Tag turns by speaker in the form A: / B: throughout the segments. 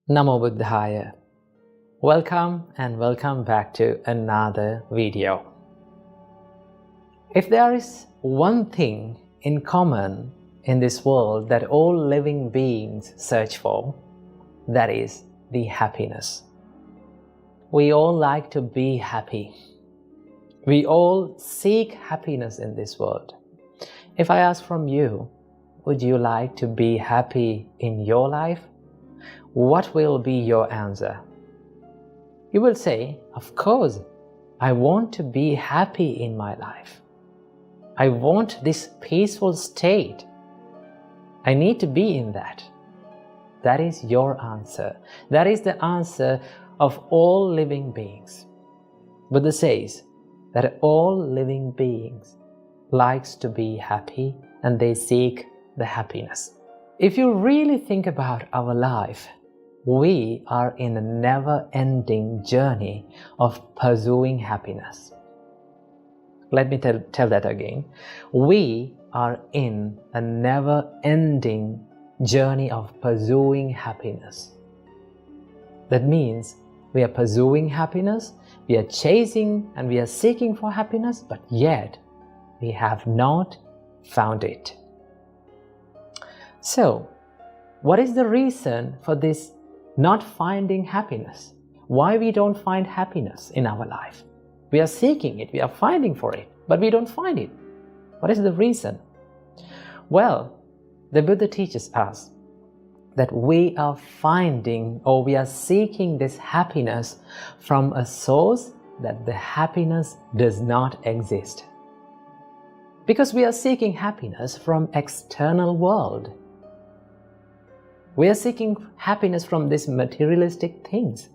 A: Namo Buddhaya. Welcome and welcome back to another video. If there is one thing in common in this world that all living beings search for, that is the happiness. We all like to be happy. We all seek happiness in this world. If I ask from you, would you like to be happy in your life? What will be your answer? You will say, of course, I want to be happy in my life. I want this peaceful state. I need to be in that. That is your answer. That is the answer of all living beings. Buddha says that all living beings likes to be happy and they seek the happiness. If you really think about our life, we are in a never-ending journey of pursuing happiness. Let me tell that again. We are in a never-ending journey of pursuing happiness. That means we are pursuing happiness, we are chasing and we are seeking for happiness, but yet we have not found it. So, what is the reason for this not finding happiness? Why we don't find happiness in our life? We are seeking it, we are finding for it, but we don't find it. What is the reason? Well, the Buddha teaches us that we are finding or we are seeking this happiness from a source that the happiness does not exist. Because we are seeking happiness from external world. We are seeking happiness from these materialistic things.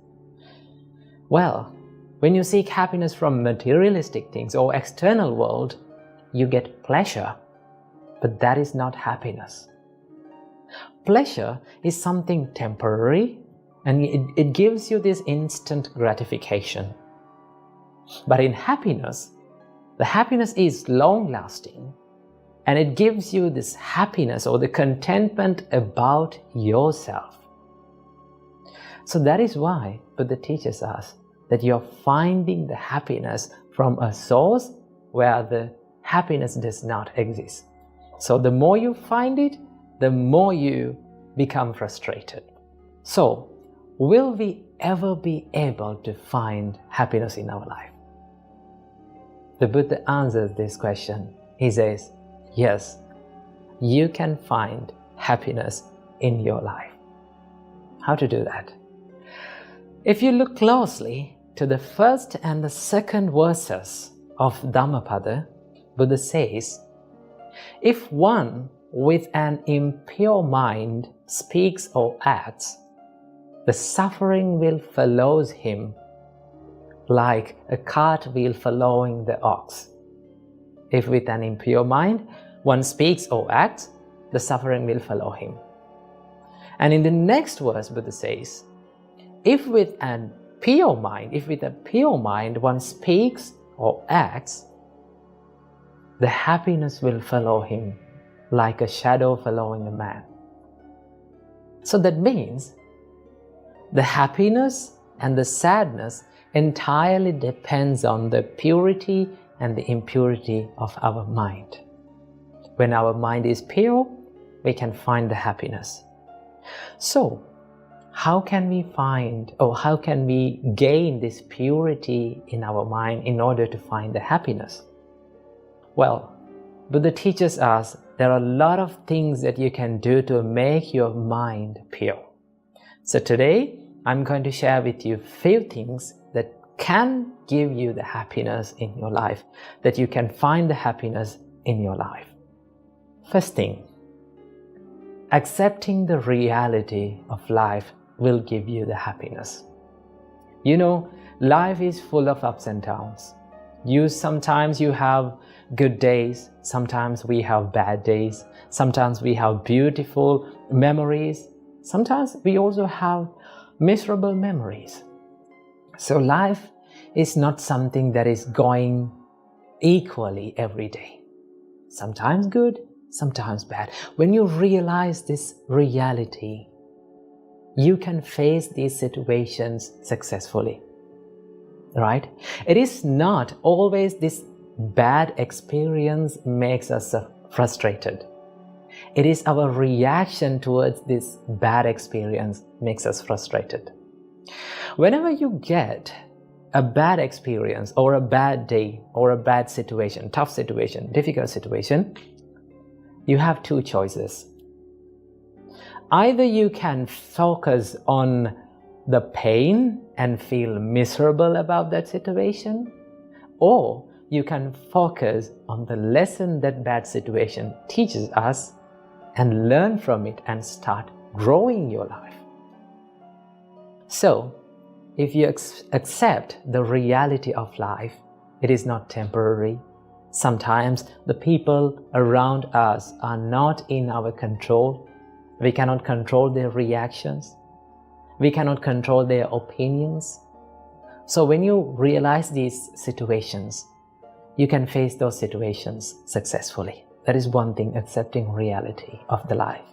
A: Well, when you seek happiness from materialistic things or external world, you get pleasure, but that is not happiness. Pleasure is something temporary and it gives you this instant gratification. But in happiness, the happiness is long-lasting. And it gives you this happiness or the contentment about yourself. So that is why Buddha teaches us that you're finding the happiness from a source where the happiness does not exist. So the more you find it, the more you become frustrated. So, will we ever be able to find happiness in our life? The Buddha answers this question. He says, yes, you can find happiness in your life. How to do that? If you look closely to the first and the second verses of Dhammapada, Buddha says, if one with an impure mind speaks or acts, the suffering will follow him like a cart wheel following the ox. If with an impure mind one speaks or acts, the suffering will follow him. And in the next verse, Buddha says, if with a pure mind one speaks or acts, the happiness will follow him like a shadow following a man. So that means the happiness and the sadness entirely depends on the purity and the impurity of our mind. When our mind is pure, we can find the happiness. So, how can we find or how can we gain this purity in our mind in order to find the happiness? Well, Buddha teaches us there are a lot of things that you can do to make your mind pure. So today, I'm going to share with you a few things that can give you the happiness in your life, that you can find the happiness in your life. First thing, accepting the reality of life will give you the happiness. You know, life is full of ups and downs. Sometimes you have good days, sometimes we have bad days, sometimes we have beautiful memories, sometimes we also have miserable memories. So life is not something that is going equally every day. Sometimes good, sometimes bad. When you realize this reality, you can face these situations successfully, right? It is not always this bad experience makes us frustrated. It is our reaction towards this bad experience makes us frustrated. Whenever you get a bad experience or a bad day or a bad situation, tough situation, difficult situation, you have two choices. Either you can focus on the pain and feel miserable about that situation, or you can focus on the lesson that bad situation teaches us and learn from it and start growing your life. So, if you accept the reality of life, it is not temporary. Sometimes the people around us are not in our control. We cannot control their reactions. We cannot control their opinions. So when you realize these situations, you can face those situations successfully. That is one thing, accepting reality of the life.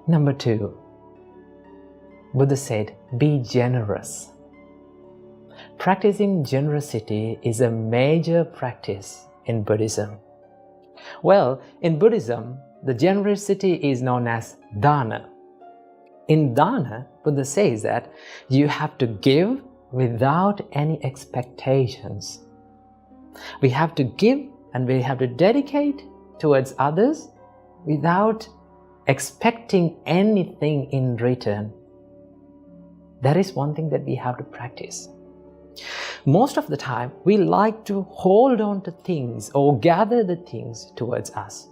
A: Number 2, Buddha said, be generous. Practicing generosity is a major practice in Buddhism. Well, in Buddhism, the generosity is known as dana. In dana, Buddha says that you have to give without any expectations. We have to give and we have to dedicate towards others without expecting anything in return. That is one thing that we have to practice. Most of the time, we like to hold on to things or gather the things towards us.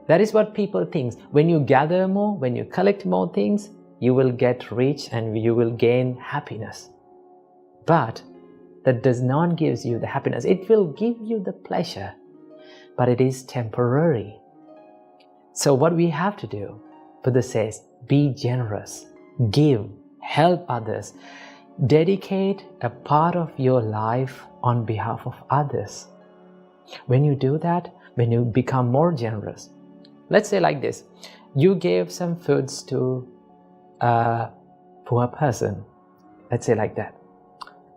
A: That is what people think. When you gather more, when you collect more things, you will get rich and you will gain happiness. But that does not give you the happiness. It will give you the pleasure, but it is temporary. So what we have to do, Buddha says, be generous, give, help others, dedicate a part of your life on behalf of others. When you do that, when you become more generous, let's say like this, you gave some foods to a poor person, let's say like that.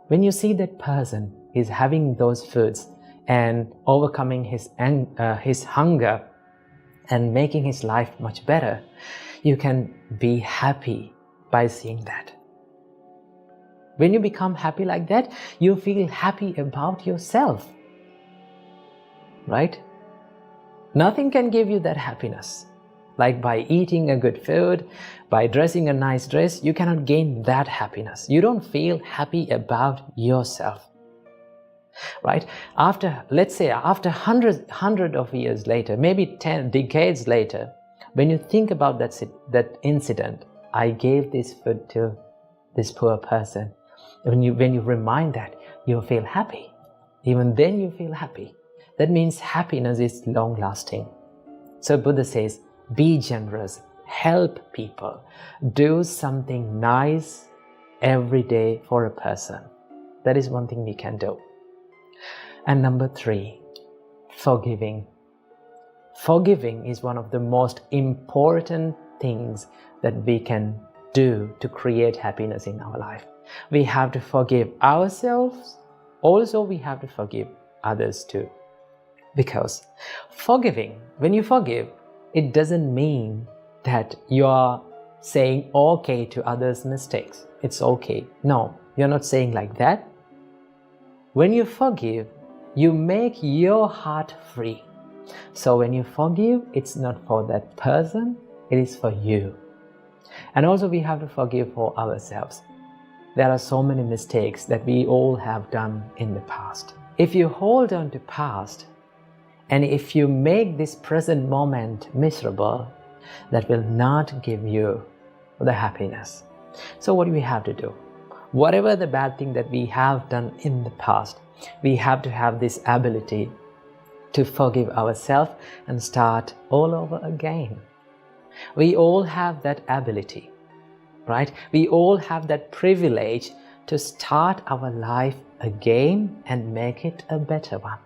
A: When you see that person is having those foods and overcoming his hunger and making his life much better, you can be happy by seeing that. When you become happy like that, you feel happy about yourself, right? Nothing can give you that happiness. Like by eating a good food, by dressing a nice dress, you cannot gain that happiness. You don't feel happy about yourself, right? Let's say after hundred of years later, maybe 10 decades later, when you think about that incident, I gave this food to this poor person. When you remind that, you feel happy. Even then you feel happy. That means happiness is long-lasting. So Buddha says, be generous, help people, do something nice every day for a person. That is one thing we can do. And number 3, forgiving. Forgiving is one of the most important things that we can do to create happiness in our life. We have to forgive ourselves. Also, we have to forgive others too. Because forgiving, when you forgive, it doesn't mean that you are saying okay to others' mistakes. It's okay. No, you're not saying like that. When you forgive, you make your heart free. So when you forgive, it's not for that person, it is for you. And also we have to forgive for ourselves. There are so many mistakes that we all have done in the past. If you hold on to past, and if you make this present moment miserable, that will not give you the happiness. So what do we have to do? Whatever the bad thing that we have done in the past, we have to have this ability to forgive ourselves and start all over again. We all have that ability, right? We all have that privilege to start our life again and make it a better one.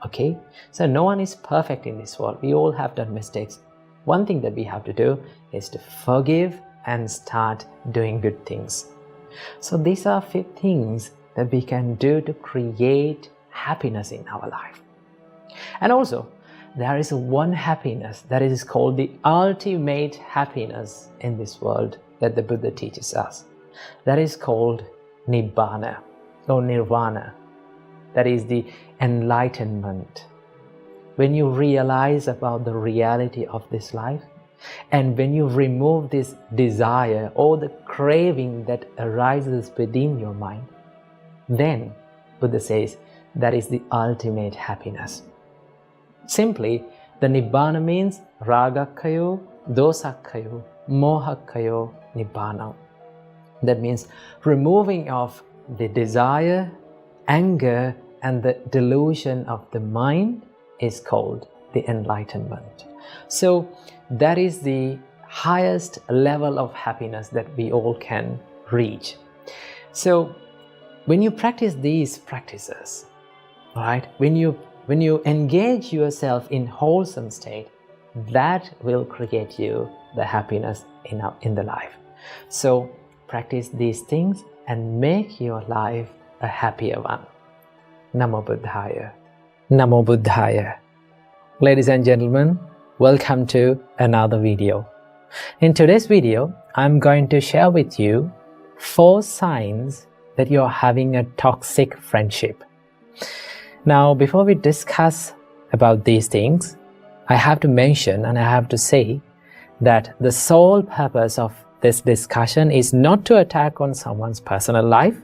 A: Okay? So no one is perfect in this world. We all have done mistakes. One thing that we have to do is to forgive and start doing good things. So these are 5 things that we can do to create happiness in our life. And also, there is one happiness that is called the ultimate happiness in this world that the Buddha teaches us. That is called Nibbana or Nirvana. That is the enlightenment. When you realize about the reality of this life, and when you remove this desire or the craving that arises within your mind, then Buddha says that is the ultimate happiness. Simply, the Nibbana means Ragakkayo, Dosakkayo, Mohakkayo, Nibbana. That means removing of the desire, anger, and the delusion of the mind is called the enlightenment. So that is the highest level of happiness that we all can reach. So when you practice these practices, right, when you engage yourself in wholesome state, that will create you the happiness in the life. So practice these things and make your life a happier one. Namo Buddhaya. Namo Buddhaya. Ladies and gentlemen, welcome to another video. In today's video, I'm going to share with you 4 signs that you're having a toxic friendship. Now, before we discuss about these things, I have to mention and I have to say that the sole purpose of this discussion is not to attack on someone's personal life,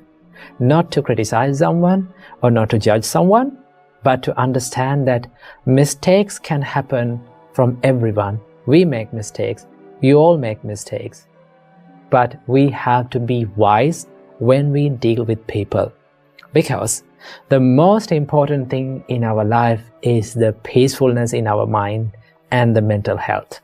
A: not to criticize someone or not to judge someone, but to understand that mistakes can happen from everyone. We make mistakes, we all make mistakes, but we have to be wise when we deal with people, because the most important thing in our life is the peacefulness in our mind and the mental health.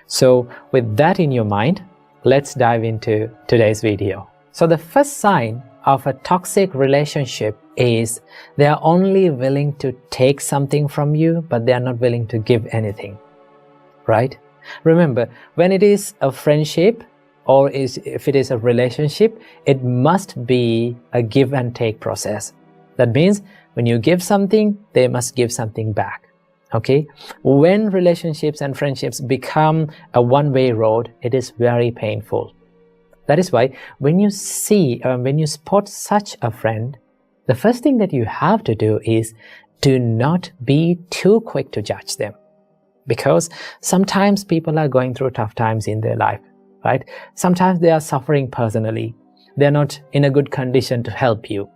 A: So with that in your mind, let's dive into today's video. So the first sign of a toxic relationship is they are only willing to take something from you, but they are not willing to give anything, right? Remember, when it is a friendship or if it is a relationship, it must be a give and take process. That means when you give something, they must give something back. Okay? When relationships and friendships become a one-way road, it is very painful. That is why when you spot such a friend, the first thing that you have to do is do not be too quick to judge them. Because sometimes people are going through tough times in their life, right? Sometimes they are suffering personally. They're not in a good condition to help you.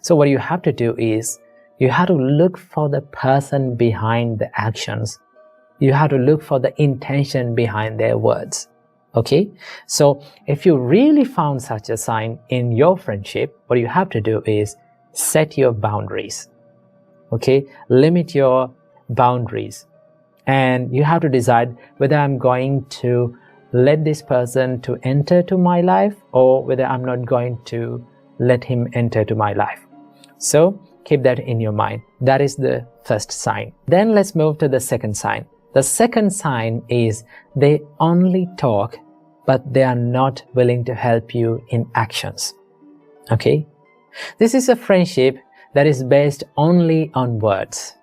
A: So what you have to do is you have to look for the person behind the actions. You have to look for the intention behind their words. Okay? So if you really found such a sign in your friendship, what you have to do is set your boundaries. Okay? Limit your boundaries. And you have to decide whether I'm going to let this person to enter to my life or whether I'm not going to let him enter to my life. So keep that in your mind. That is the first sign. Then let's move to the second sign. The second sign is they only talk, but they are not willing to help you in actions. Okay? This is a friendship that is based only on words.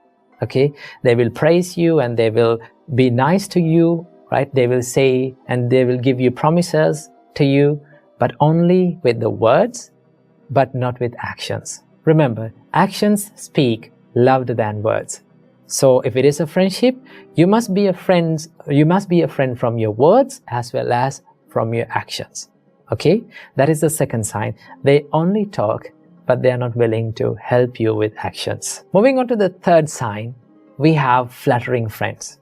A: Okay? They will praise you and they will be nice to you, right? They will say and they will give you promises to you, but only with the words, but not with actions. Remember, actions speak louder than words. So if it is a friendship, you must be a friend from your words as well as from your actions. Okay? That is the second sign. They only talk, but they are not willing to help you with actions. Moving on to the third sign, we have flattering friends.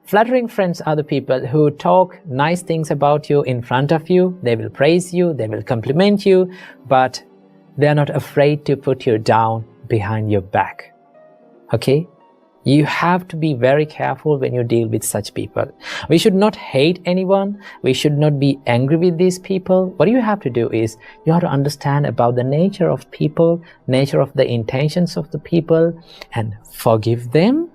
A: Flattering friends are the people who talk nice things about you in front of you. They will praise you, they will compliment you, but they are not afraid to put you down behind your back. Okay? You have to be very careful when you deal with such people. We should not hate anyone. We should not be angry with these people. What you have to do is you have to understand about the nature of people, nature of the intentions of the people, and forgive them,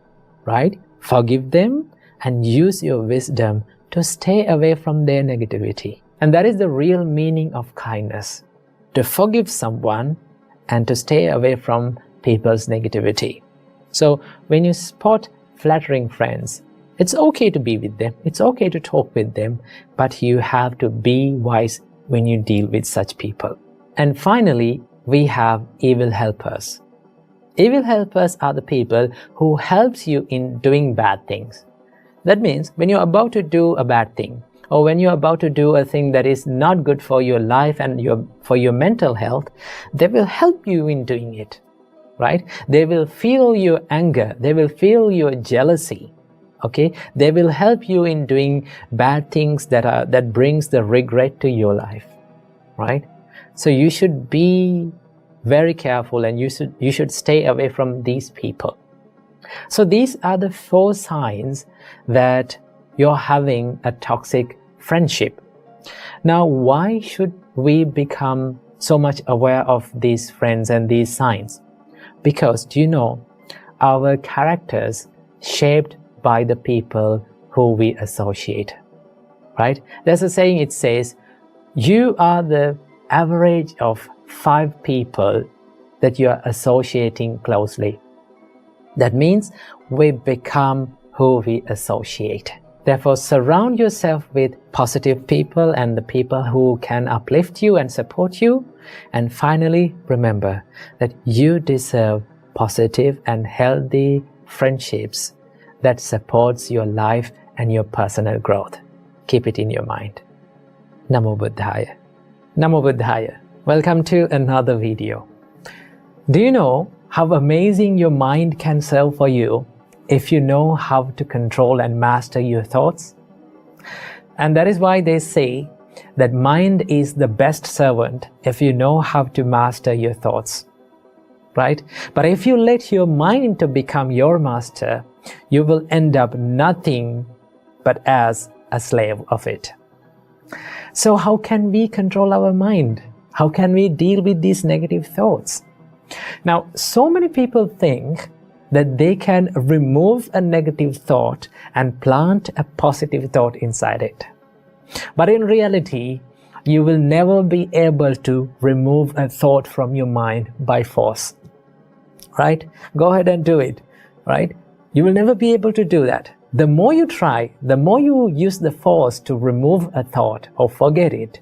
A: right? Forgive them and use your wisdom to stay away from their negativity. And that is the real meaning of kindness, to forgive someone and to stay away from people's negativity. So when you spot flattering friends, it's okay to be with them, it's okay to talk with them, but you have to be wise when you deal with such people. And finally, we have evil helpers. Evil helpers are the people who helps you in doing bad things. That means when you're about to do a bad thing, or when you're about to do a thing that is not good for your life and for your mental health, they will help you in doing it, right? They will feel your anger, they will feel your jealousy, okay? They will help you in doing bad things that brings the regret to your life, right? So you should be very careful, and you should stay away from these people. So these are the 4 signs that you're having a toxic friendship. Now, why should we become so much aware of these friends and these signs? Because, do you know, our characters shaped by the people who we associate, right? There's a saying, it says, you are the average of 5 people that you are associating closely. That means we become who we associate. Therefore, surround yourself with positive people and the people who can uplift you and support you. And finally, remember that you deserve positive and healthy friendships that supports your life and your personal growth. Keep it in your mind. Namo Buddhaya. Namo Buddhaya. Welcome to another video. Do you know how amazing your mind can serve for you if you know how to control and master your thoughts? And that is why they say that mind is the best servant if you know how to master your thoughts, right? But if you let your mind to become your master, you will end up nothing but as a slave of it. So how can we control our mind? How can we deal with these negative thoughts? Now, so many people think that they can remove a negative thought and plant a positive thought inside it. But in reality, you will never be able to remove a thought from your mind by force, right? Go ahead and do it, right? You will never be able to do that. The more you try, the more you use the force to remove a thought or forget it,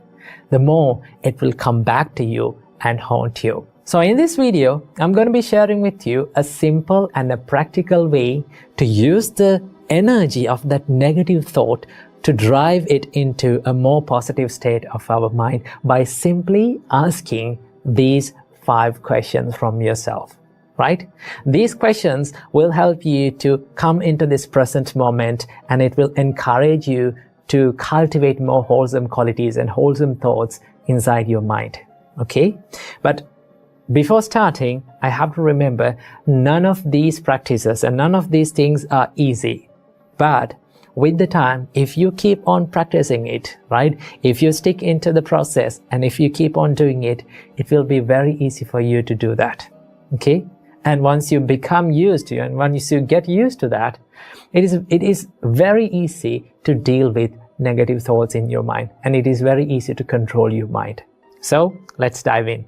A: the more it will come back to you and haunt you. So in this video, I'm going to be sharing with you a simple and a practical way to use the energy of that negative thought to drive it into a more positive state of our mind by simply asking these 5 questions from yourself, right? These questions will help you to come into this present moment, and it will encourage you to cultivate more wholesome qualities and wholesome thoughts inside your mind, okay? But before starting, I have to remember none of these practices and none of these things are easy. But with the time, if you keep on practicing it, right? If you stick into the process and if you keep on doing it, it will be very easy for you to do that, okay? And once you become used to it, and once you get used to that, it is very easy to deal with negative thoughts in your mind, and it is very easy to control your mind. So let's dive in.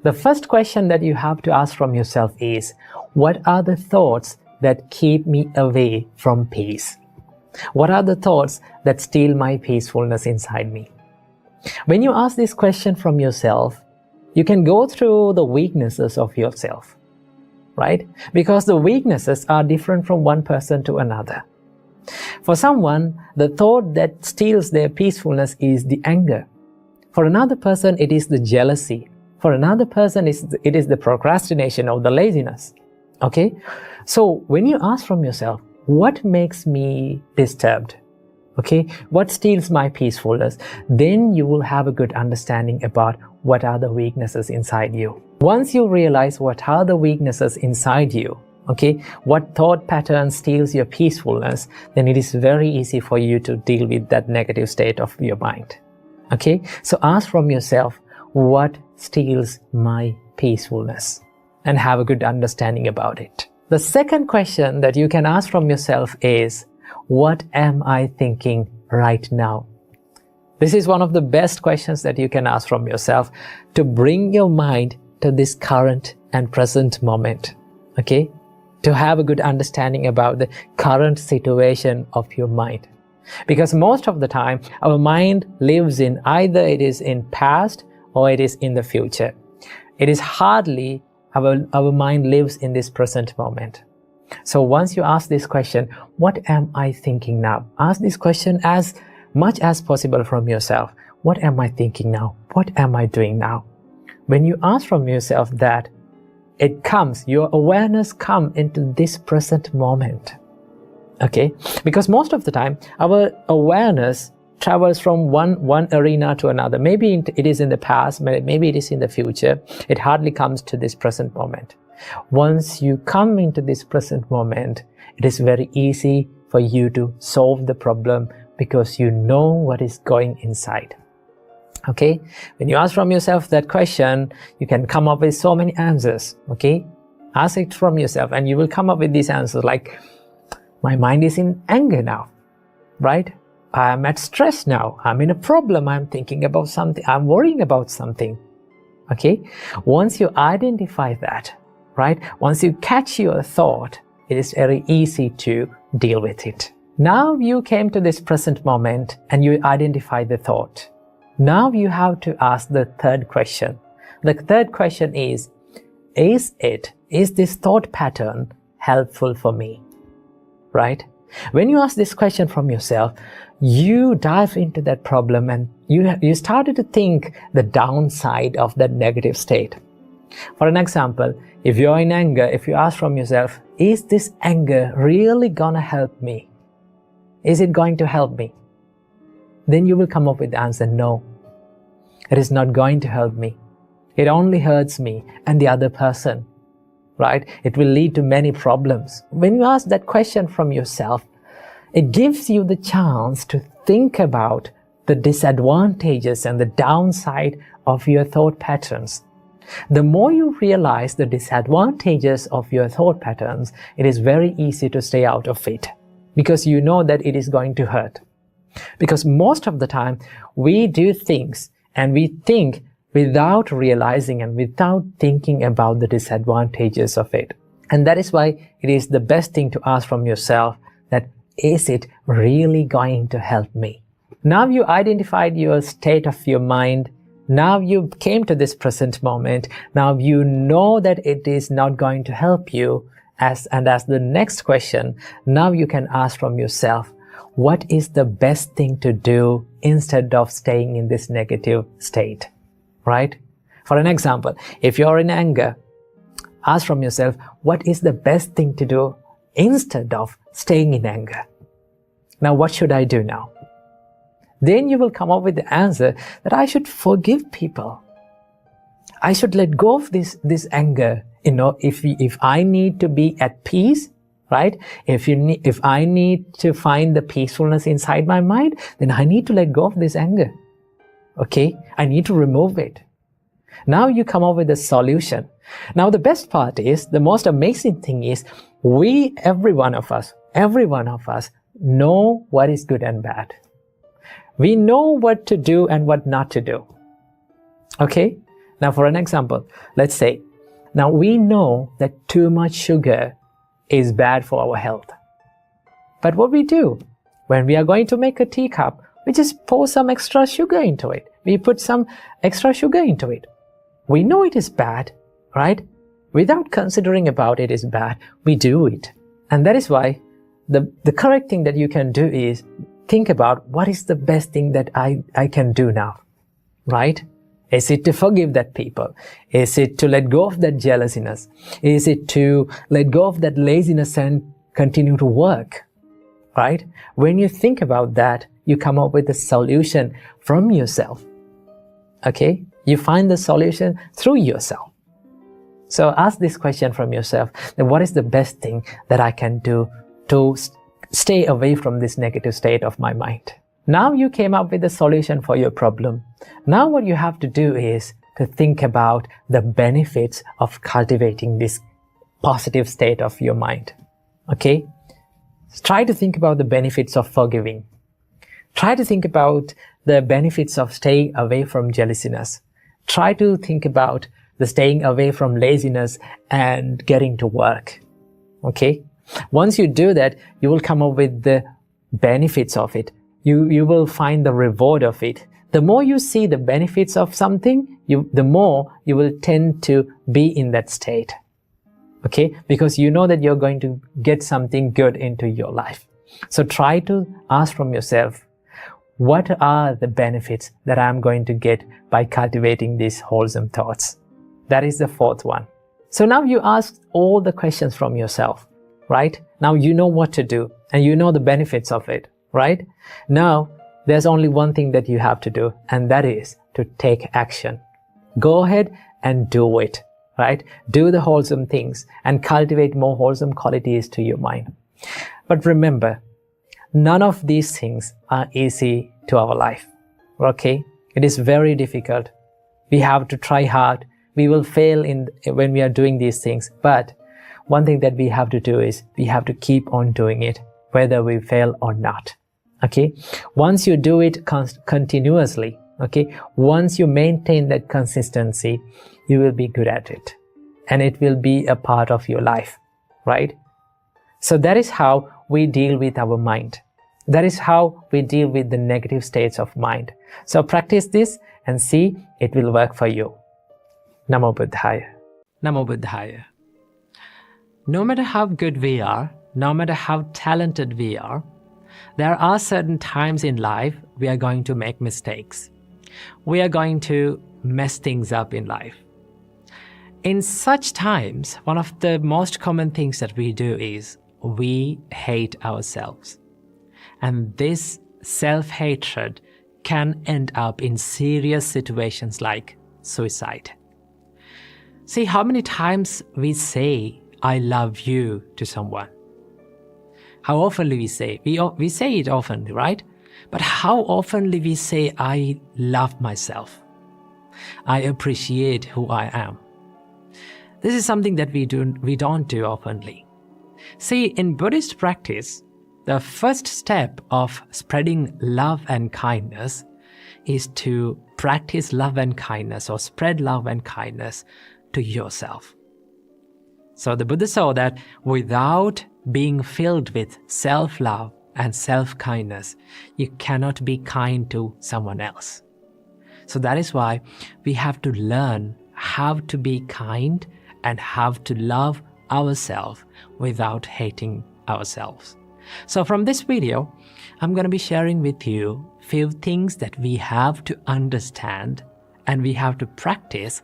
A: The first question that you have to ask from yourself is, what are the thoughts that keep me away from peace? What are the thoughts that steal my peacefulness inside me? When you ask this question from yourself, you can go through the weaknesses of yourself, right? Because the weaknesses are different from one person to another. For someone, the thought that steals their peacefulness is the anger. For another person, it is the jealousy. For another person, it is the procrastination or the laziness, okay? So when you ask from yourself, what makes me disturbed, okay? What steals my peacefulness? Then you will have a good understanding about what are the weaknesses inside you. Once you realize what are the weaknesses inside you, okay, what thought pattern steals your peacefulness, then it is very easy for you to deal with that negative state of your mind, okay? So ask from yourself, what steals my peacefulness? And have a good understanding about it. The second question that you can ask from yourself is, what am I thinking right now? This is one of the best questions that you can ask from yourself to bring your mind to this current and present moment, okay? To have a good understanding about the current situation of your mind. Because most of the time, our mind lives in either it is in past or it is in the future. It is hardly our mind lives in this present moment. So once you ask this question, what am I thinking now? Ask this question as much as possible from yourself. What am I thinking now? What am I doing now? When you ask from yourself that, it comes, your awareness comes into this present moment. Okay? Because most of the time, our awareness travels from one arena to another. Maybe it is in the past, maybe it is in the future. It hardly comes to this present moment. Once you come into this present moment, it is very easy for you to solve the problem because you know what is going inside. Okay? When you ask from yourself that question, you can come up with so many answers. Okay? Ask it from yourself and you will come up with these answers like, my mind is in anger now, right? I'm at stress now. I'm in a problem. I'm thinking about something. I'm worrying about something. Okay? Once you identify that, right? Once you catch your thought, it is very easy to deal with it. Now you came to this present moment and you identify the thought. Now you have to ask the third question. The third question is this thought pattern helpful for me? Right? When you ask this question from yourself, you dive into that problem and you started to think the downside of that negative state. For an example, if you're in anger, if you ask from yourself, is this anger really gonna help me? Is it going to help me? Then you will come up with the answer, no, it is not going to help me. It only hurts me and the other person, right? It will lead to many problems. When you ask that question from yourself, it gives you the chance to think about the disadvantages and the downside of your thought patterns. The more you realize the disadvantages of your thought patterns, it is very easy to stay out of it because you know that it is going to hurt. Because most of the time, we do things and we think without realizing and without thinking about the disadvantages of it. And that is why it is the best thing to ask from yourself that, is it really going to help me? Now you identified your state of your mind. Now you came to this present moment. Now you know that it is not going to help you. As the next question, now you can ask from yourself, what is the best thing to do instead of staying in this negative state, right? For an example, if you're in anger, ask from yourself, what is the best thing to do instead of staying in anger? Now, what should I do now? Then you will come up with the answer that I should forgive people. I should let go of this anger. You know, if I need to be at peace, right? If I need to find the peacefulness inside my mind, then I need to let go of this anger. Okay? I need to remove it. Now you come up with a solution. Now the best part is, the most amazing thing is, every one of us know what is good and bad. We know what to do and what not to do. Okay? Now for an example, let's say, now we know that too much sugar is bad for our health. But what we do, when we are going to make a teacup, we just pour some extra sugar into it. We put some extra sugar into it. We know it is bad, right? Without considering about it is bad, we do it. And that is why the correct thing that you can do is think about, what is the best thing that I can do now, right? Is it to forgive that people? Is it to let go of that jealousness? Is it to let go of that laziness and continue to work, right? When you think about that, you come up with a solution from yourself, okay? You find the solution through yourself. So ask this question from yourself, then what is the best thing that I can do to stay away from this negative state of my mind? Now you came up with a solution for your problem. Now what you have to do is to think about the benefits of cultivating this positive state of your mind. Okay? Try to think about the benefits of forgiving. Try to think about the benefits of staying away from jealousiness. Try to think about the staying away from laziness and getting to work. Okay? Once you do that, you will come up with the benefits of it. You will find the reward of it. The more you see the benefits of something, the more you will tend to be in that state. Okay? Because you know that you're going to get something good into your life. So try to ask from yourself, what are the benefits that I'm going to get by cultivating these wholesome thoughts? That is the fourth one. So now you ask all the questions from yourself, right? Now you know what to do and you know the benefits of it, right? Now there's only one thing that you have to do, and that is to take action. Go ahead and do it, right? Do the wholesome things and cultivate more wholesome qualities to your mind. But remember, none of these things are easy to our life, okay? It is very difficult. We have to try hard. We will fail when we are doing these things. But one thing that we have to do is we have to keep on doing it, whether we fail or not, okay? Once you do it continuously, okay? Once you maintain that consistency, you will be good at it. And it will be a part of your life, right? So that is how we deal with our mind. That is how we deal with the negative states of mind. So practice this and see it will work for you. Namo Buddhaya. Namo Buddhaya. No matter how good we are, no matter how talented we are, there are certain times in life we are going to make mistakes. We are going to mess things up in life. In such times, one of the most common things that we do is we hate ourselves. And this self-hatred can end up in serious situations like suicide. See how many times we say, I love you to someone. How often we say? We say it often, right? But how often we say, I love myself. I appreciate who I am. This is something that we don't do openly. See, in Buddhist practice, the first step of spreading love and kindness is to practice love and kindness or spread love and kindness to yourself. So the Buddha saw that without being filled with self-love and self-kindness, you cannot be kind to someone else. So that is why we have to learn how to be kind and how to love ourselves without hating ourselves. So from this video, I'm going to be sharing with you few things that we have to understand and we have to practice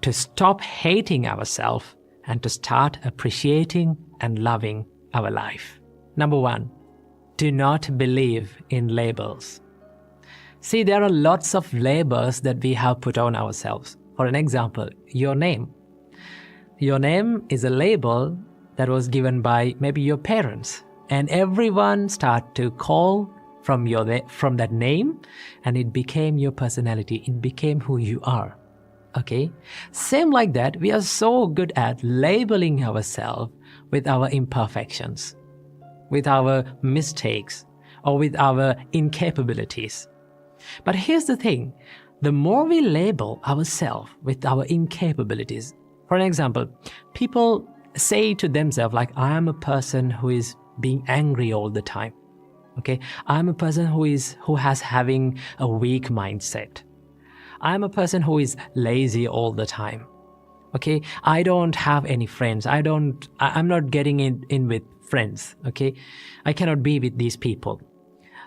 A: to stop hating ourselves and to start appreciating and loving our life. Number one, do not believe in labels. See, there are lots of labels that we have put on ourselves. For an example, your name. Your name is a label that was given by maybe your parents, and everyone started to call from that name, and it became your personality. It became who you are. Okay? Same like that, we are so good at labeling ourselves with our imperfections, with our mistakes, or with our incapabilities. But here's the thing, the more we label ourselves with our incapabilities, for an example, people say to themselves like, I am a person who is being angry all the time. Okay, I'm a person who has having a weak mindset. I'm a person who is lazy all the time. Okay, I don't have any friends. I'm not getting in with friends. Okay, I cannot be with these people.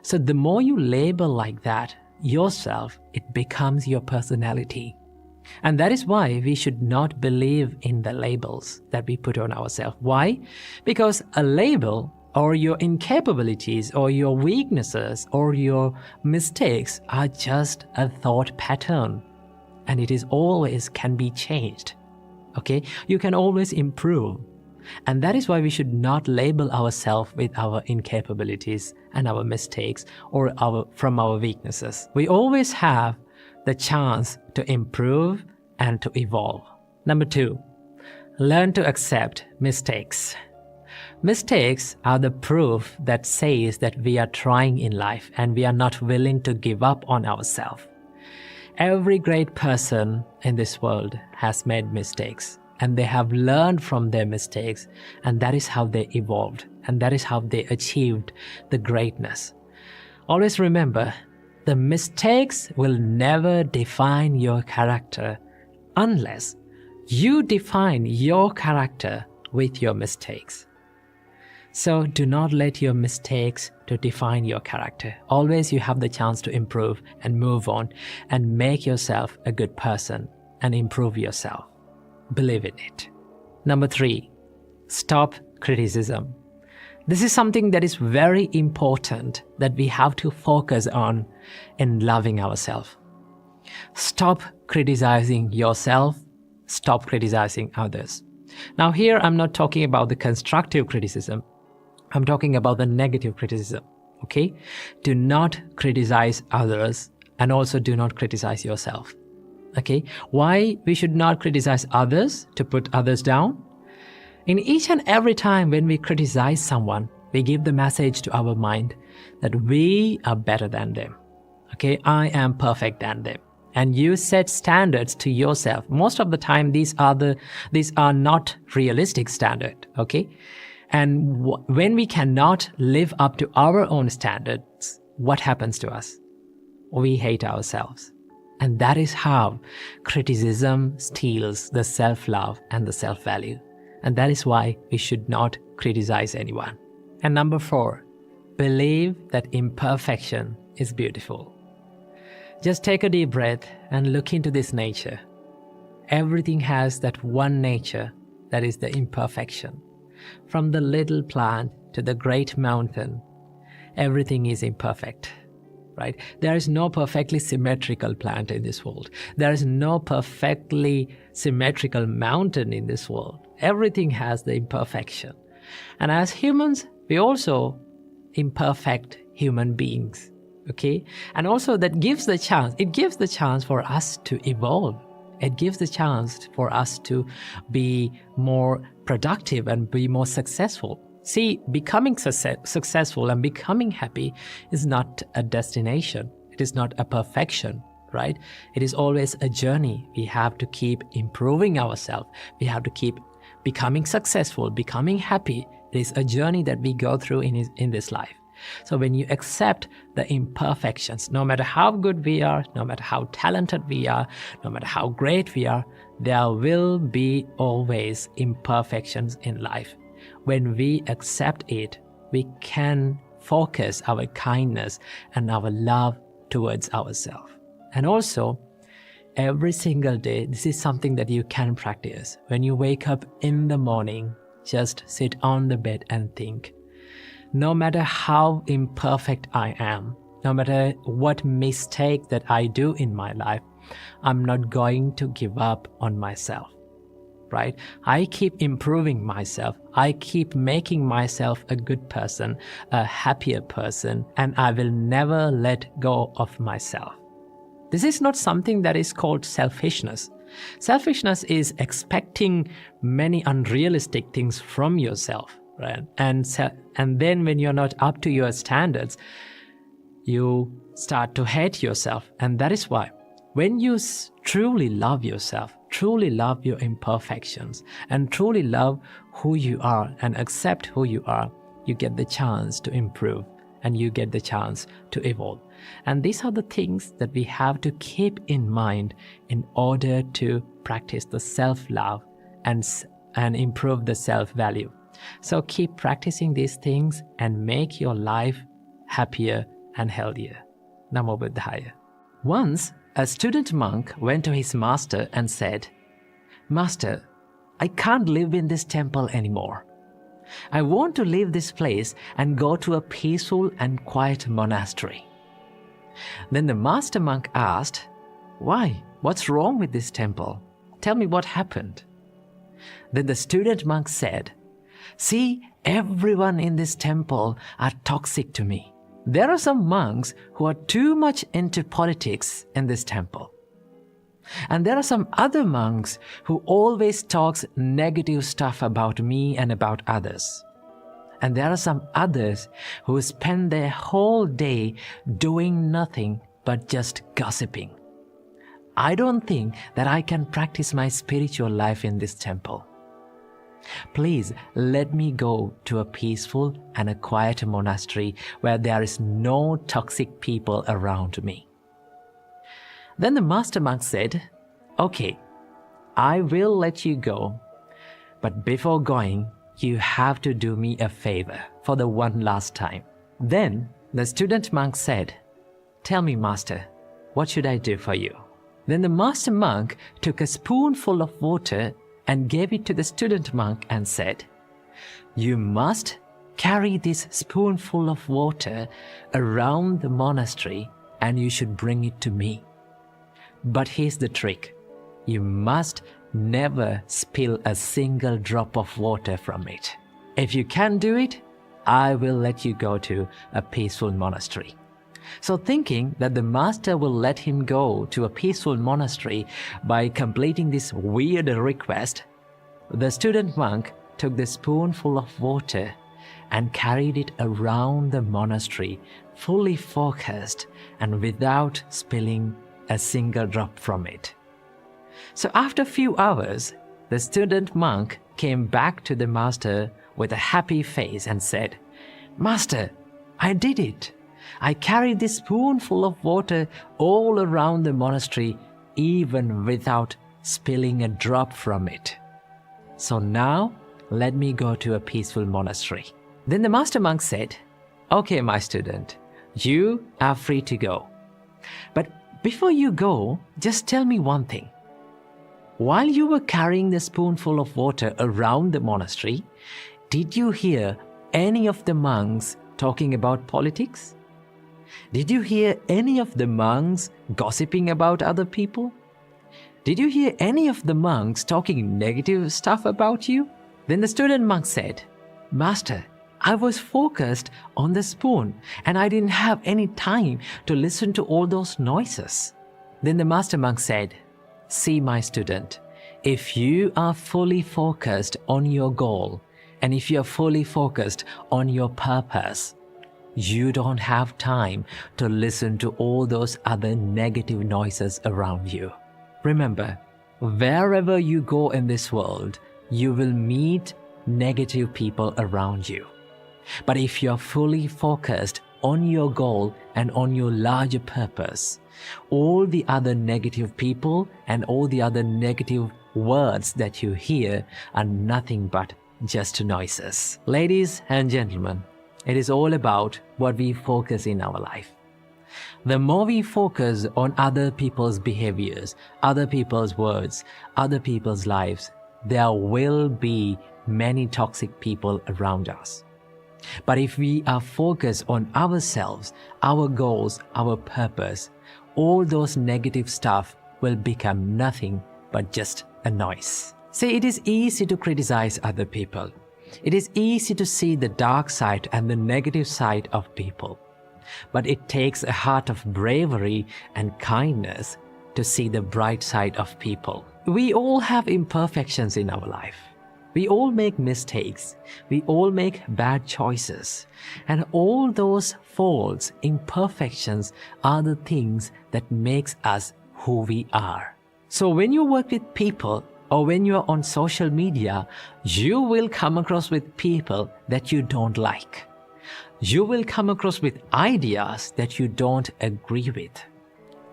A: So the more you label like that yourself, it becomes your personality. And that is why we should not believe in the labels that we put on ourselves. Why? Because a label or your incapabilities or your weaknesses or your mistakes are just a thought pattern, and it is always can be changed. Okay, you can always improve, and that is why we should not label ourselves with our incapabilities and our mistakes or from our weaknesses. We always have the chance to improve and to evolve. Number two, learn to accept mistakes. Mistakes are the proof that says that we are trying in life and we are not willing to give up on ourselves. Every great person in this world has made mistakes, and they have learned from their mistakes, and that is how they evolved, and that is how they achieved the greatness. Always remember, the mistakes will never define your character unless you define your character with your mistakes. So do not let your mistakes to define your character. Always you have the chance to improve and move on and make yourself a good person and improve yourself. Believe in it. Number 3, stop criticism. This is something that is very important that we have to focus on in loving ourselves. Stop criticizing yourself. Stop criticizing others. Now here I'm not talking about the constructive criticism. I'm talking about the negative criticism, okay? Do not criticize others and also do not criticize yourself, okay? Why we should not criticize others? To put others down? In each and every time when we criticize someone, we give the message to our mind that we are better than them, okay? I am perfect than them. And you set standards to yourself. Most of the time, these are not realistic standards, okay? And when we cannot live up to our own standards, what happens to us? We hate ourselves. And that is how criticism steals the self-love and the self-value. And that is why we should not criticize anyone. And number 4, believe that imperfection is beautiful. Just take a deep breath and look into this nature. Everything has that one nature that is the imperfection. From the little plant to the great mountain, everything is imperfect, right? There is no perfectly symmetrical plant in this world. There is no perfectly symmetrical mountain in this world. Everything has the imperfection. And as humans, we also imperfect human beings, okay? And also it gives the chance for us to evolve. It gives the chance for us to be more productive and be more successful. See, becoming successful and becoming happy is not a destination. It is not a perfection, right? It is always a journey. We have to keep improving ourselves. We have to keep becoming successful, becoming happy. It is a journey that we go through in this life. So when you accept the imperfections, no matter how good we are, no matter how talented we are, no matter how great we are, there will be always imperfections in life. When we accept it, we can focus our kindness and our love towards ourselves. And also, every single day, this is something that you can practice. When you wake up in the morning, just sit on the bed and think, no matter how imperfect I am, no matter what mistake that I do in my life, I'm not going to give up on myself, right? I keep improving myself. I keep making myself a good person, a happier person, and I will never let go of myself. This is not something that is called selfishness. Selfishness is expecting many unrealistic things from yourself. Right? And then when you're not up to your standards, you start to hate yourself. And that is why when you truly love yourself, truly love your imperfections, and truly love who you are and accept who you are, you get the chance to improve and you get the chance to evolve. And these are the things that we have to keep in mind in order to practice the self-love and improve the self-value. So keep practicing these things and make your life happier and healthier. Namo Buddhaya. Once, a student monk went to his master and said, "Master, I can't live in this temple anymore. I want to leave this place and go to a peaceful and quiet monastery." Then the master monk asked, "Why? What's wrong with this temple? Tell me what happened." Then the student monk said, "See, everyone in this temple are toxic to me. There are some monks who are too much into politics in this temple. And there are some other monks who always talks negative stuff about me and about others. And there are some others who spend their whole day doing nothing but just gossiping. I don't think that I can practice my spiritual life in this temple. Please let me go to a peaceful and a quiet monastery where there is no toxic people around me. Then the master monk said, "Okay, I will let you go, but before going, you have to do me a favor for the one last time." Then the student monk said, "Tell me, master, what should I do for you?" Then the master monk took a spoonful of water and gave it to the student monk and said, "You must carry this spoonful of water around the monastery and you should bring it to me. But here's the trick. You must never spill a single drop of water from it. If you can do it, I will let you go to a peaceful monastery." So thinking that the master will let him go to a peaceful monastery by completing this weird request, the student monk took the spoonful of water and carried it around the monastery, fully focused and without spilling a single drop from it. So after a few hours, the student monk came back to the master with a happy face and said, "Master, I did it. I carried this spoonful of water all around the monastery, even without spilling a drop from it. So now, let me go to a peaceful monastery." Then the master monk said, "Okay, my student, you are free to go. But before you go, just tell me one thing. While you were carrying the spoonful of water around the monastery, did you hear any of the monks talking about politics? Did you hear any of the monks gossiping about other people? Did you hear any of the monks talking negative stuff about you?" Then the student monk said, "Master, I was focused on the spoon and I didn't have any time to listen to all those noises." Then the master monk said, "See, my student, if you are fully focused on your goal and if you are fully focused on your purpose, you don't have time to listen to all those other negative noises around you. Remember, wherever you go in this world, you will meet negative people around you. But if you're fully focused on your goal and on your larger purpose, all the other negative people and all the other negative words that you hear are nothing but just noises." Ladies and gentlemen, it is all about what we focus in our life. The more we focus on other people's behaviors, other people's words, other people's lives, there will be many toxic people around us. But if we are focused on ourselves, our goals, our purpose, all those negative stuff will become nothing but just a noise. See, it is easy to criticize other people. It is easy to see the dark side and the negative side of people. But it takes a heart of bravery and kindness to see the bright side of people. We all have imperfections in our life. We all make mistakes. We all make bad choices. And all those faults, imperfections are the things that makes us who we are. So when you work with people or when you are on social media, you will come across with people that you don't like. You will come across with ideas that you don't agree with.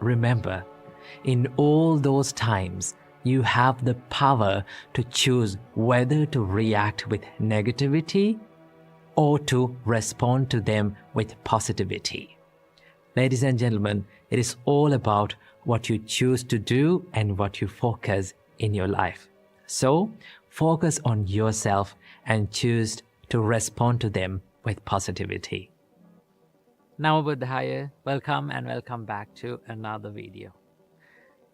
A: Remember, in all those times, you have the power to choose whether to react with negativity or to respond to them with positivity. Ladies and gentlemen, it is all about what you choose to do and what you focus in your life. So, focus on yourself and choose to respond to them with positivity. Now, Buddhaya, welcome and welcome back to another video.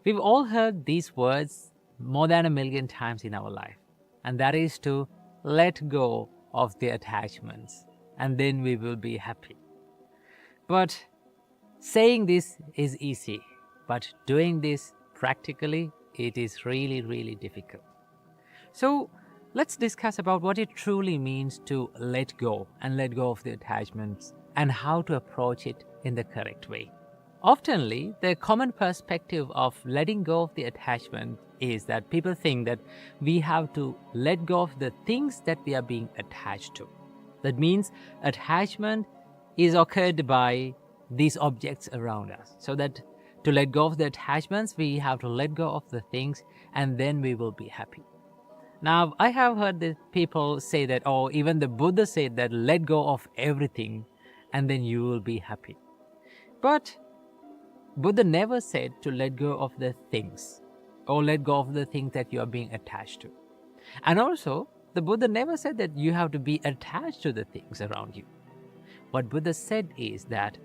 A: We've all heard these words more than 1,000,000 times in our life, and that is to let go of the attachments, and then we will be happy. But saying this is easy, but doing this practically, it is really, really difficult. So let's discuss about what it truly means to let go and let go of the attachments and how to approach it in the correct way. Oftenly, the common perspective of letting go of the attachment is that people think that we have to let go of the things that we are being attached to. That means attachment is occurred by these objects around us. So that to let go of the attachments, we have to let go of the things and then we will be happy. Now, I have heard that people say that, oh, even the Buddha said that let go of everything and then you will be happy. But Buddha never said to let go of the things or let go of the things that you are being attached to. And also, the Buddha never said that you have to be attached to the things around you. What Buddha said is that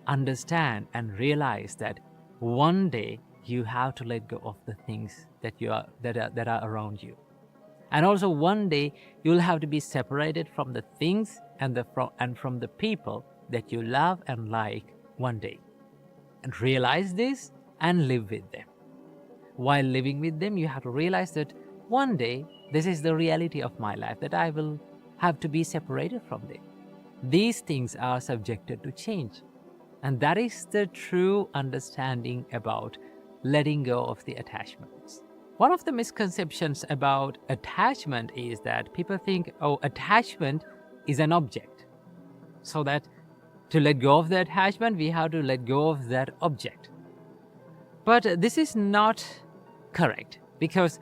A: understand and realize that one day you have to let go of the things that are around you. And also one day you will have to be separated from the things and from the people that you love and like one day. And realize this and live with them. While living with them, you have to realize that one day this is the reality of my life, that I will have to be separated from them. These things are subjected to change. And that is the true understanding about letting go of the attachments. One of the misconceptions about attachment is that people think, oh, attachment is an object. So that to let go of the attachment, we have to let go of that object. But this is not correct, because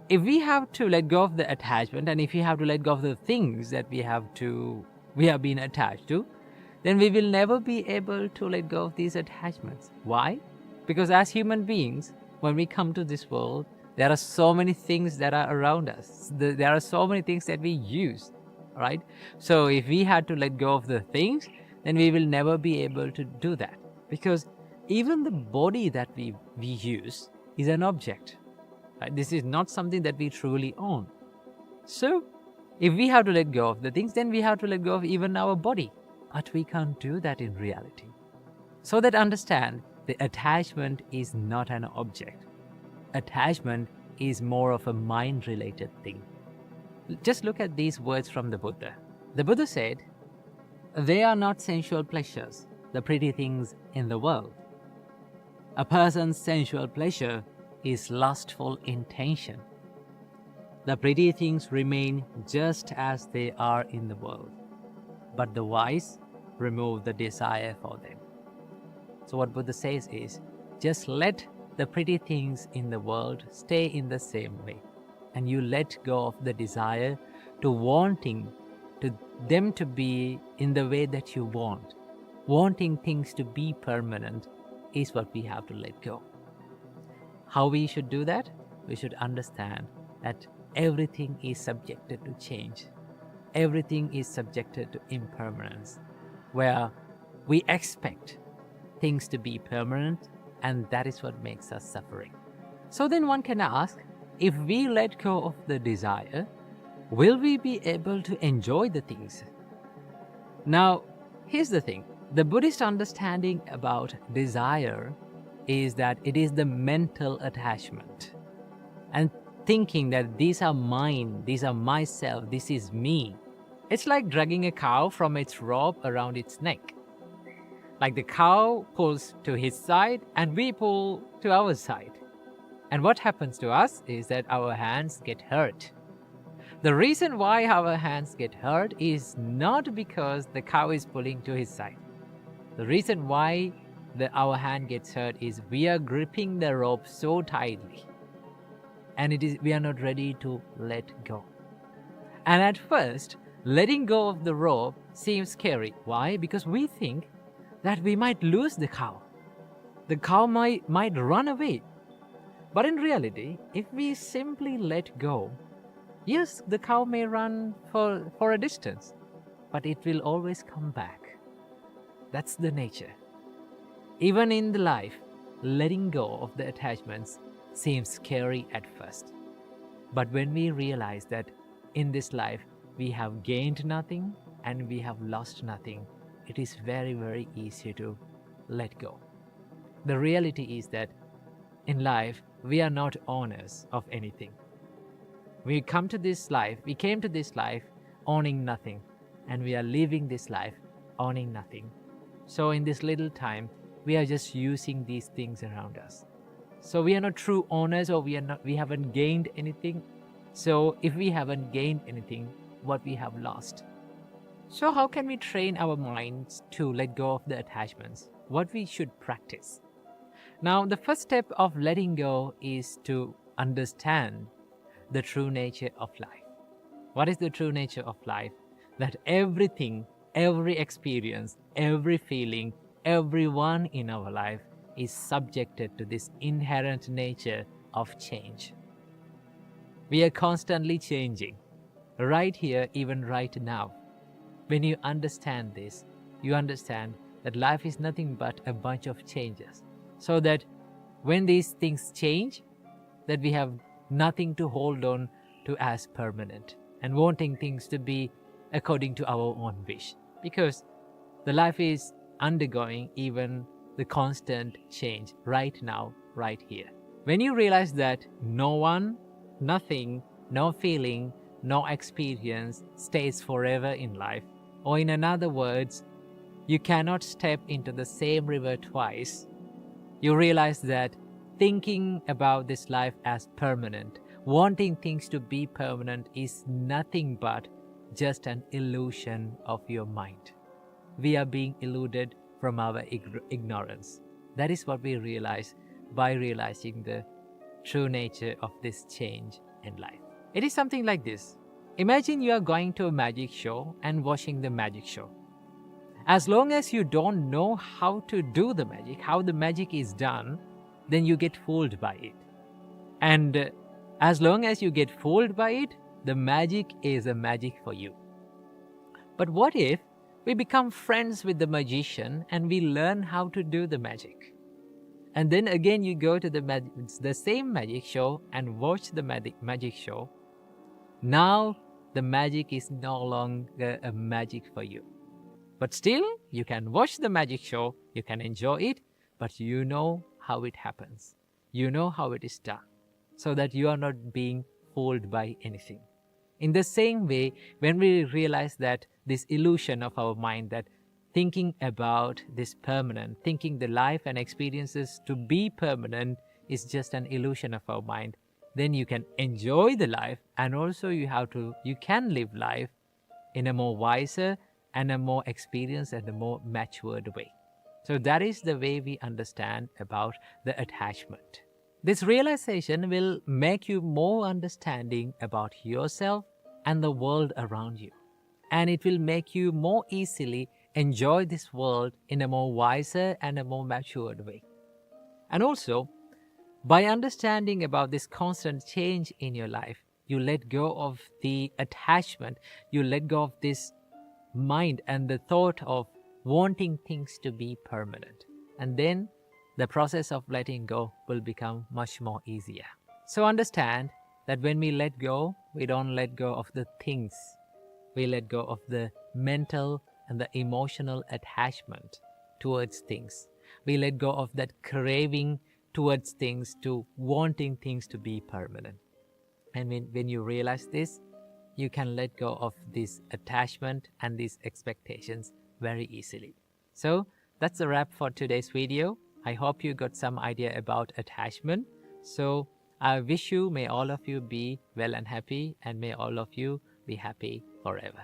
A: if we have to let go of the attachment and if we have to let go of the things that we have been attached to, then we will never be able to let go of these attachments. Why? Because as human beings, when we come to this world, there are so many things that are around us. There are so many things that we use, right? So if we had to let go of the things, then we will never be able to do that. Because even the body that we use is an object. Right? This is not something that we truly own. So if we have to let go of the things, then we have to let go of even our body. But we can't do that in reality. So that understand, the attachment is not an object. Attachment is more of a mind-related thing. Just look at these words from the Buddha. The Buddha said, "They are not sensual pleasures, the pretty things in the world. A person's sensual pleasure is lustful intention. The pretty things remain just as they are in the world, but the wise remove the desire for them." So what Buddha says is, just let the pretty things in the world stay in the same way, and you let go of the desire to wanting to them to be in the way that you want. Wanting things to be permanent is what we have to let go. How we should do that? We should understand that everything is subjected to change. Everything is subjected to impermanence, where we expect things to be permanent, and that is what makes us suffering. So then one can ask, if we let go of the desire, will we be able to enjoy the things? Now, here's the thing. The Buddhist understanding about desire is that it is the mental attachment and thinking that these are mine, these are myself, this is me. It's like dragging a cow from its rope around its neck. Like the cow pulls to his side and we pull to our side. And what happens to us is that our hands get hurt. The reason why our hands get hurt is not because the cow is pulling to his side. The reason why our hand gets hurt is we are gripping the rope so tightly, and we are not ready to let go. And at first, letting go of the rope seems scary. Why? Because we think that we might lose the cow. The cow might run away. But in reality, if we simply let go, yes, the cow may run for a distance, but it will always come back. That's the nature. Even in the life, letting go of the attachments seems scary at first. But when we realize that in this life we have gained nothing and we have lost nothing, it is very, very easy to let go. The reality is that in life, we are not owners of anything. We came to this life owning nothing, and we are leaving this life owning nothing. So in this little time, we are just using these things around us. So we are not true owners, or we haven't gained anything. So if we haven't gained anything, what we have lost? So how can we train our minds to let go of the attachments? What we should practice? Now, the first step of letting go is to understand the true nature of life. What is the true nature of life? That everything, every experience, every feeling, everyone in our life is subjected to this inherent nature of change. We are constantly changing, right here, even right now. When you understand this, you understand that life is nothing but a bunch of changes. So that when these things change, that we have nothing to hold on to as permanent, and wanting things to be according to our own wish. Because the life is undergoing even the constant change right now, right here. When you realize that no one, nothing, no feeling, no experience stays forever in life, or in other words, you cannot step into the same river twice, you realize that thinking about this life as permanent, wanting things to be permanent, is nothing but just an illusion of your mind. We are being eluded from our ignorance. That is what we realize by realizing the true nature of this change in life. It is something like this. Imagine you are going to a magic show and watching the magic show. As long as you don't know how to do the magic, how the magic is done, then you get fooled by it. And as long as you get fooled by it, the magic is a magic for you. But what if we become friends with the magician and we learn how to do the magic? And then again you go to the same magic show and watch the magic show. Now the magic is no longer a magic for you. But still, you can watch the magic show, you can enjoy it, but you know how it happens. You know how it is done, so that you are not being fooled by anything. In the same way, when we realize that this illusion of our mind, that thinking about this permanent, thinking the life and experiences to be permanent is just an illusion of our mind, then you can enjoy the life, and also you can live life in a more wiser and a more experienced and a more matured way. So that is the way we understand about the attachment. This realization will make you more understanding about yourself and the world around you. And it will make you more easily enjoy this world in a more wiser and a more matured way. And also, by understanding about this constant change in your life, you let go of the attachment, you let go of this mind and the thought of wanting things to be permanent. And then the process of letting go will become much more easier. So understand that when we let go, we don't let go of the things. We let go of the mental and the emotional attachment towards things. We let go of that craving towards things, to wanting things to be permanent. And when you realize this, you can let go of this attachment and these expectations very easily. So that's a wrap for today's video. I hope you got some idea about attachment. So I wish you, may all of you be well and happy, and may all of you be happy forever.